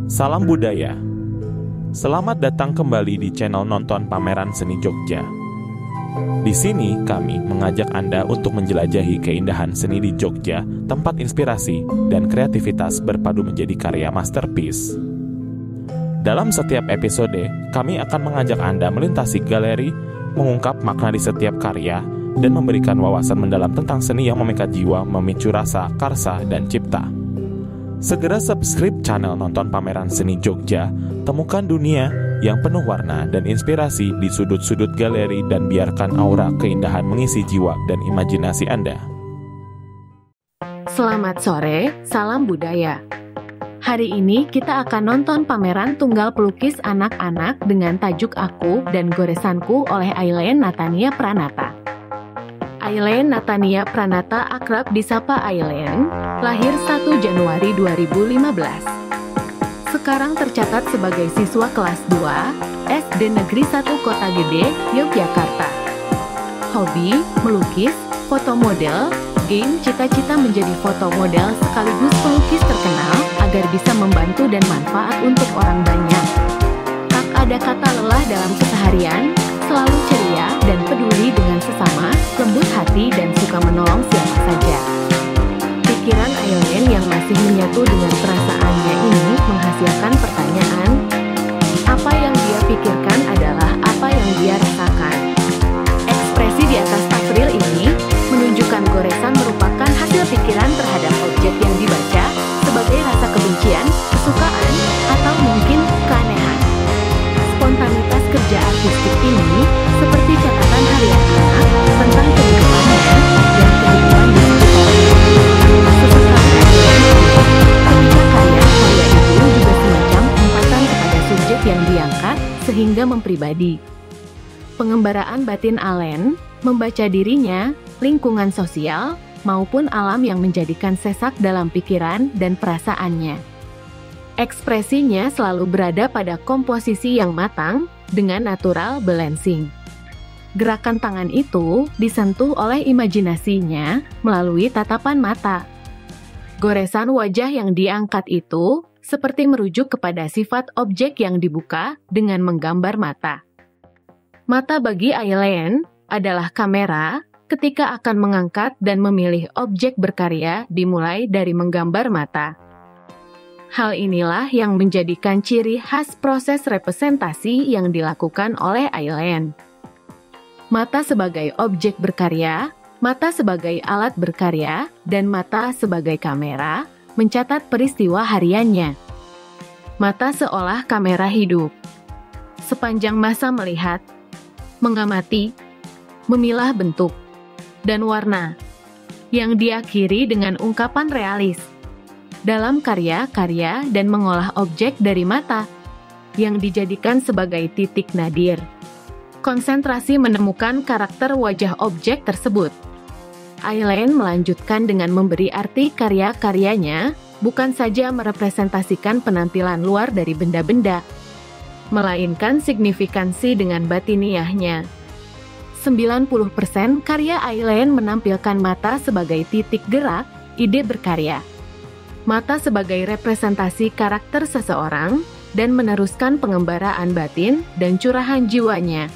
Salam budaya. Selamat datang kembali di channel Nonton Pameran Seni Jogja. Di sini kami mengajak Anda untuk menjelajahi keindahan seni di Jogja, tempat inspirasi dan kreativitas berpadu menjadi karya masterpiece. Dalam setiap episode, kami akan mengajak Anda melintasi galeri, mengungkap makna di setiap karya, dan memberikan wawasan mendalam tentang seni yang memikat jiwa, memicu rasa, karsa, dan cipta. Segera subscribe channel Nonton Pameran Seni Jogja, temukan dunia yang penuh warna dan inspirasi di sudut-sudut galeri dan biarkan aura keindahan mengisi jiwa dan imajinasi Anda. Selamat sore, salam budaya. Hari ini kita akan nonton pameran tunggal pelukis anak-anak dengan tajuk Aku dan Goresanku oleh Aileen Natania Pranata. Aileen Natania Pranata akrab disapa Aileen, lahir 1 Januari 2015. Sekarang tercatat sebagai siswa kelas 2, SD Negeri 1 Kota Gede, Yogyakarta. Hobi, melukis, foto model, game cita-cita menjadi foto model sekaligus pelukis terkenal agar bisa membantu dan manfaat untuk orang banyak. Tak ada kata lelah dalam keseharian, selalu ceria dan peduli dengan sesama, lembut hati dan suka menolong siapa saja. Pikiran Aileen yang masih menyatu dengan perasaannya ini menghasilkan pertanyaan, apa yang dia pikirkan adalah apa yang dia rasakan. Ekspresi di atas takril ini menunjukkan goresan merupakan hasil pikiran terhadap objek yang dibaca sebagai rasa kebencian, kesukaan, atau mungkin keanehan. Spontanitas kerja artistik ini seperti catatan harian anak tentang kehidupannya dan kehidupan di sekitarnya. Sesekali ketika karya-karya itu juga semacam empatan kepada subjek yang diangkat sehingga mempribadi. Pengembaraan batin Aileen membaca dirinya, lingkungan sosial, maupun alam yang menjadikan sesak dalam pikiran dan perasaannya. Ekspresinya selalu berada pada komposisi yang matang dengan natural balancing. Gerakan tangan itu disentuh oleh imajinasinya melalui tatapan mata. Goresan wajah yang diangkat itu seperti merujuk kepada sifat objek yang dibuka dengan menggambar mata. Mata bagi Aileen adalah kamera ketika akan mengangkat dan memilih objek berkarya dimulai dari menggambar mata. Hal inilah yang menjadikan ciri khas proses representasi yang dilakukan oleh Aileen. Mata sebagai objek berkarya, mata sebagai alat berkarya, dan mata sebagai kamera mencatat peristiwa hariannya. Mata seolah kamera hidup. Sepanjang masa melihat, mengamati, memilah bentuk, dan warna, yang diakhiri dengan ungkapan realis dalam karya-karya dan mengolah objek dari mata, yang dijadikan sebagai titik nadir. Konsentrasi menemukan karakter wajah objek tersebut. Aileen melanjutkan dengan memberi arti karya-karyanya, bukan saja merepresentasikan penampilan luar dari benda-benda, melainkan signifikansi dengan batiniahnya. 90% karya Aileen menampilkan mata sebagai titik gerak, ide berkarya. Mata sebagai representasi karakter seseorang, dan meneruskan pengembaraan batin dan curahan jiwanya.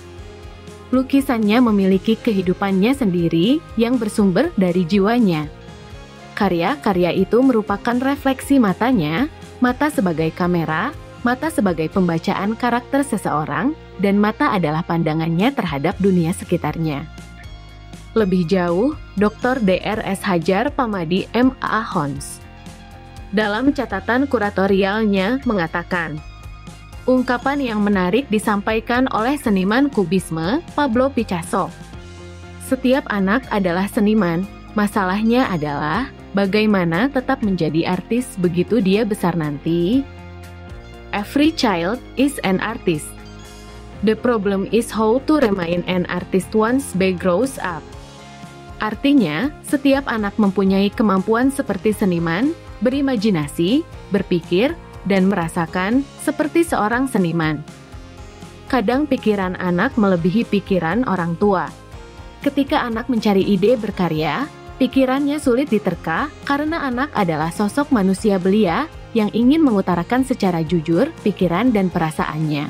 Lukisannya memiliki kehidupannya sendiri yang bersumber dari jiwanya. Karya-karya itu merupakan refleksi matanya, mata sebagai kamera, mata sebagai pembacaan karakter seseorang, dan mata adalah pandangannya terhadap dunia sekitarnya. Lebih jauh, Dr. Dr.S. Hajar Pamadi M.A. Hons dalam catatan kuratorialnya mengatakan, ungkapan yang menarik disampaikan oleh seniman kubisme Pablo Picasso. Setiap anak adalah seniman, masalahnya adalah bagaimana tetap menjadi artis begitu dia besar nanti. Every child is an artist. The problem is how to remain an artist once they grows up. Artinya, setiap anak mempunyai kemampuan seperti seniman, berimajinasi, berpikir, dan merasakan seperti seorang seniman. Kadang pikiran anak melebihi pikiran orang tua. Ketika anak mencari ide berkarya, pikirannya sulit diterka karena anak adalah sosok manusia belia yang ingin mengutarakan secara jujur pikiran dan perasaannya.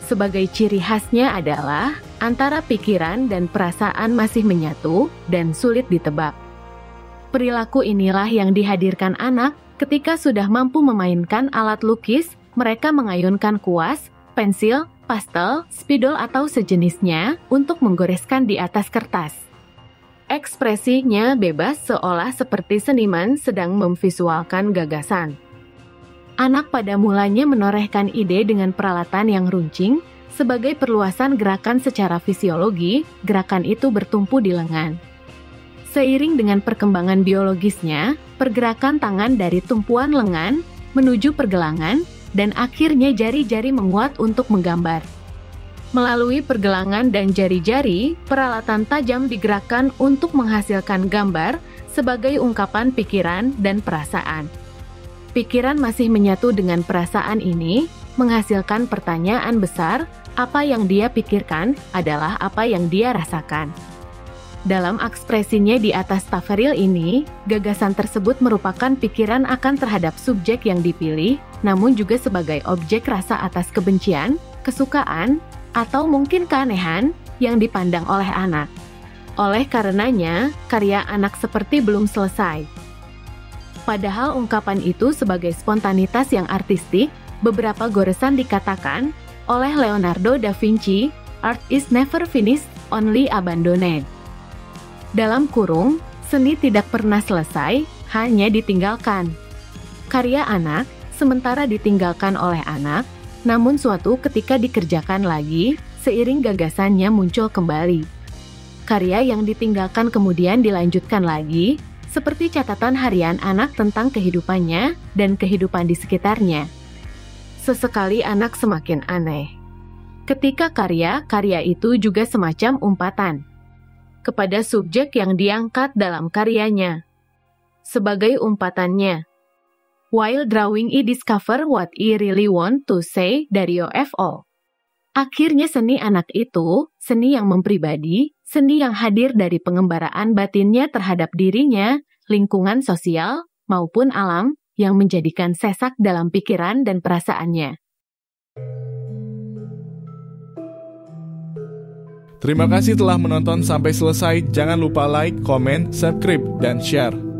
Sebagai ciri khasnya adalah antara pikiran dan perasaan masih menyatu dan sulit ditebak. Perilaku inilah yang dihadirkan anak ketika sudah mampu memainkan alat lukis. Mereka mengayunkan kuas, pensil, pastel, spidol atau sejenisnya untuk menggoreskan di atas kertas. Ekspresinya bebas seolah seperti seniman sedang memvisualkan gagasan. Anak pada mulanya menorehkan ide dengan peralatan yang runcing. Sebagai perluasan gerakan secara fisiologi, gerakan itu bertumpu di lengan. Seiring dengan perkembangan biologisnya, pergerakan tangan dari tumpuan lengan menuju pergelangan dan akhirnya jari-jari menguat untuk menggambar. Melalui pergelangan dan jari-jari, peralatan tajam digerakkan untuk menghasilkan gambar sebagai ungkapan pikiran dan perasaan. Pikiran masih menyatu dengan perasaan ini, menghasilkan pertanyaan besar, apa yang dia pikirkan adalah apa yang dia rasakan. Dalam ekspresinya di atas taferil ini, gagasan tersebut merupakan pikiran akan terhadap subjek yang dipilih, namun juga sebagai objek rasa atas kebencian, kesukaan, atau mungkin keanehan yang dipandang oleh anak. Oleh karenanya, karya anak seperti belum selesai. Padahal ungkapan itu sebagai spontanitas yang artistik, beberapa goresan dikatakan oleh Leonardo da Vinci, "Art is never finished, only abandoned." Dalam kurung, seni tidak pernah selesai, hanya ditinggalkan. Karya anak, sementara ditinggalkan oleh anak, namun suatu ketika dikerjakan lagi, seiring gagasannya muncul kembali. Karya yang ditinggalkan kemudian dilanjutkan lagi, seperti catatan harian anak tentang kehidupannya dan kehidupan di sekitarnya. Sesekali anak semakin aneh. Ketika karya itu juga semacam umpatan kepada subjek yang diangkat dalam karyanya. Sebagai umpatannya, while drawing I discover what I really want to say Dario F.O. Akhirnya seni anak itu, seni yang mempribadi, seni yang hadir dari pengembaraan batinnya terhadap dirinya, lingkungan sosial, maupun alam, yang menjadikan sesak dalam pikiran dan perasaannya. Terima kasih telah menonton sampai selesai. Jangan lupa like, komen, subscribe, dan share.